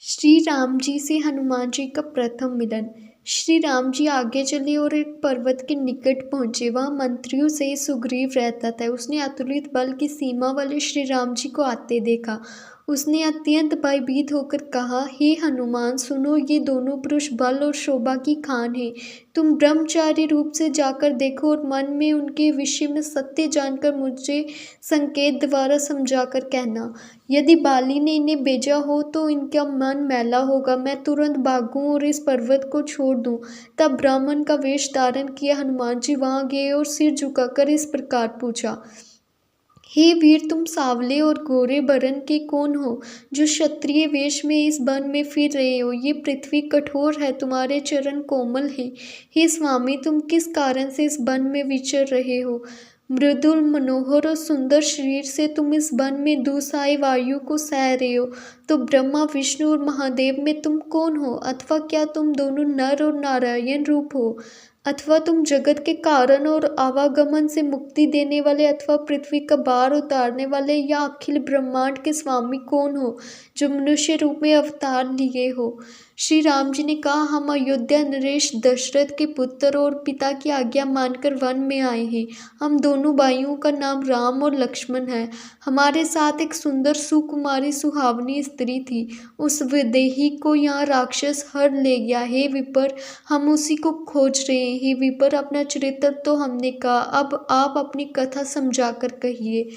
श्री राम जी से हनुमान जी का प्रथम मिलन। श्री राम जी आगे चले और एक पर्वत के निकट पहुंचे। वहां मंत्रियों से सुग्रीव रहता था। उसने अतुलित बल की सीमा वाले श्री राम जी को आते देखा। उसने अत्यंत भयभीत होकर कहा, हे हनुमान, सुनो, ये दोनों पुरुष बल और शोभा की खान है। तुम ब्रह्मचारी रूप से जाकर देखो और मन में उनके विषय में सत्य जानकर मुझे संकेत द्वारा समझाकर कहना। यदि बाली ने इन्हें भेजा हो तो इनका मन मैला होगा। मैं तुरंत भागूं और इस पर्वत को छोड़ दूं। तब ब्राह्मण का वेश धारण किया हनुमान जी वहां गए और सिर झुकाकर इस प्रकार पूछा, हे वीर, तुम सावले और गोरे बरन के कौन हो, जो क्षत्रिय वेश में इस वन में फिर रहे हो? ये पृथ्वी कठोर है, तुम्हारे चरण कोमल हैं। हे स्वामी, तुम किस कारण से इस वन में विचर रहे हो? मृदुल, मनोहर और सुंदर शरीर से तुम इस वन में दुस्साह वायु को सह रहे हो। तो ब्रह्मा, विष्णु और महादेव में तुम कौन हो? अथवा क्या तुम दोनों नर और नारायण रूप हो? अथवा तुम जगत के कारण और आवागमन से मुक्ति देने वाले, अथवा पृथ्वी का भार उतारने वाले, या अखिल ब्रह्मांड के स्वामी कौन हो, जो मनुष्य रूप में अवतार लिए हो? श्री राम जी ने कहा, हम अयोध्या नरेश दशरथ के पुत्र और पिता की आज्ञा मानकर वन में आए हैं। हम दोनों भाइयों का नाम राम और लक्ष्मण है। हमारे साथ एक सुंदर सुकुमारी सुहावनी स्त्री थी। उस विदेही को यहाँ राक्षस हर ले गया। हे विपर, हम उसी को खोज रहे हैं। हे विपर, अपना चरित्र तो हमने कहा, अब आप अपनी कथा समझाकर कहिए।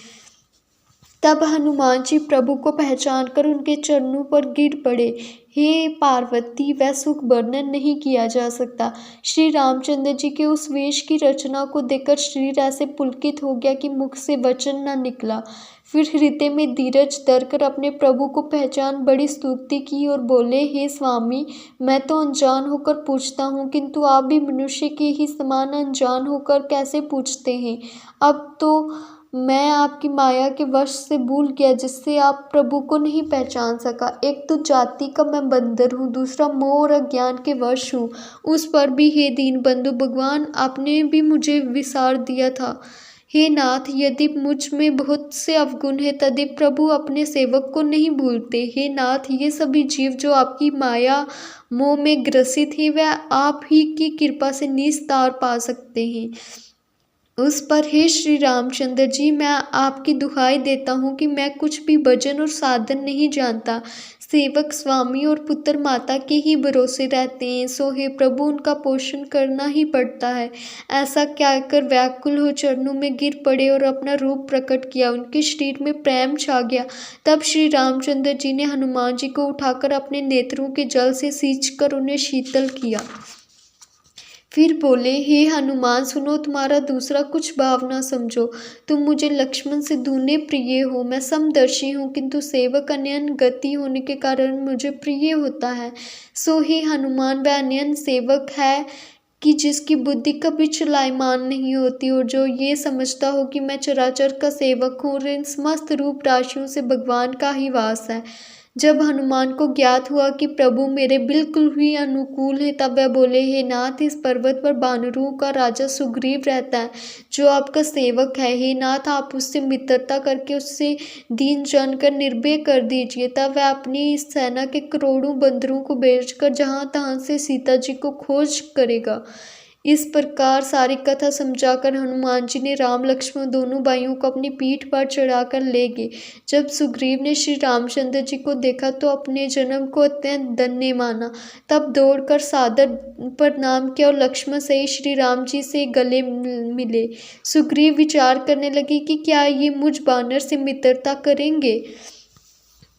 तब हनुमान जी प्रभु को पहचान कर उनके चरणों पर गिर पड़े। हे पार्वती, वह सुख वर्णन नहीं किया जा सकता। श्री रामचंद्र जी के उस वेश की रचना को देखकर शरीर ऐसे पुलकित हो गया कि मुख से वचन न निकला। फिर हृदय में धीरज धरकर अपने प्रभु को पहचान बड़ी स्तुति की और बोले, हे स्वामी, मैं तो अनजान होकर पूछता हूँ, किंतु आप भी मनुष्य के ही समान अनजान होकर कैसे पूछते हैं? अब तो मैं आपकी माया के वश से भूल गया, जिससे आप प्रभु को नहीं पहचान सका। एक तो जाति का मैं बंदर हूँ, दूसरा मोह और अज्ञान के वश हूँ। उस पर भी हे दीन बंधु भगवान, आपने भी मुझे विसार दिया था। हे नाथ, यदि मुझ में बहुत से अवगुण है, तदि प्रभु अपने सेवक को नहीं भूलते। हे नाथ, ये सभी जीव जो आपकी माया मोह में ग्रसित हैं, वह आप ही की कृपा से निस्तार पा सकते हैं। उस पर हे श्री रामचंद्र जी, मैं आपकी दुहाई देता हूँ कि मैं कुछ भी भजन और साधन नहीं जानता। सेवक स्वामी और पुत्र माता के ही भरोसे रहते हैं, सो हे प्रभु, उनका पोषण करना ही पड़ता है। ऐसा कहकर व्याकुल हो चरणों में गिर पड़े और अपना रूप प्रकट किया। उनके शरीर में प्रेम छा गया। तब श्री रामचंद्र जी ने हनुमान जी को उठाकर अपने नेत्रों के जल से सींचकर उन्हें शीतल किया। फिर बोले, हे हनुमान, सुनो, तुम्हारा दूसरा कुछ भाव ना समझो। तुम मुझे लक्ष्मण से दूने प्रिय हो। मैं समदर्शी हूँ, किंतु सेवक अन्यन गति होने के कारण मुझे प्रिय होता है। सो हे हनुमान, वह अन्यन सेवक है कि जिसकी बुद्धि कभी चलायमान नहीं होती और जो ये समझता हो कि मैं चराचर का सेवक हूँ और इन समस्त रूप राशियों से भगवान का ही वास है। जब हनुमान को ज्ञात हुआ कि प्रभु मेरे बिल्कुल ही अनुकूल है, तब वह बोले, हे नाथ, इस पर्वत पर वानरों का राजा सुग्रीव रहता है, जो आपका सेवक है। हे नाथ, आप उससे मित्रता करके उससे दीन जानकर निर्भय कर दीजिए। तब वह अपनी इस सेना के करोड़ों बंदरों को भेजकर जहाँ तहाँ से सीता जी को खोज करेगा। इस प्रकार सारी कथा समझाकर हनुमान जी ने राम लक्ष्मण दोनों भाइयों को अपनी पीठ पर चढ़ाकर ले गए। जब सुग्रीव ने श्री रामचंद्र जी को देखा तो अपने जन्म को अत्यंत धन्य माना। तब दौड़कर सादर प्रणाम किया और लक्ष्मण सहित श्री राम जी से गले मिले। सुग्रीव विचार करने लगे कि क्या ये मुझ बानर से मित्रता करेंगे।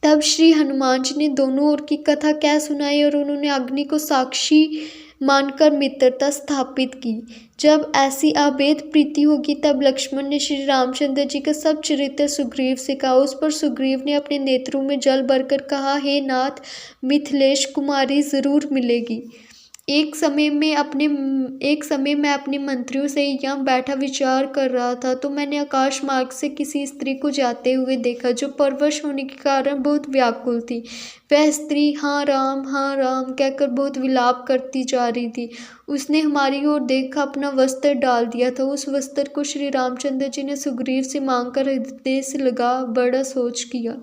तब श्री हनुमान जी ने दोनों ओर की कथा कह सुनाई और उन्होंने अग्नि को साक्षी मानकर मित्रता स्थापित की। जब ऐसी अभेद प्रीति होगी, तब लक्ष्मण ने श्री रामचंद्र जी का सब चरित्र सुग्रीव से कहा। उस पर सुग्रीव ने अपने नेत्रों में जल भरकर कहा, हे नाथ, मिथिलेश कुमारी जरूर मिलेगी। एक समय मैं अपने मंत्रियों से यहाँ बैठा विचार कर रहा था, तो मैंने आकाश मार्ग से किसी स्त्री को जाते हुए देखा, जो परवश होने के कारण बहुत व्याकुल थी। वह स्त्री हाँ राम कहकर बहुत विलाप करती जा रही थी। उसने हमारी ओर देखा, अपना वस्त्र डाल दिया था। उस वस्त्र को श्री रामचंद्र जी ने सुग्रीव से मांगकर हृदय से लगा बड़ा सोच किया।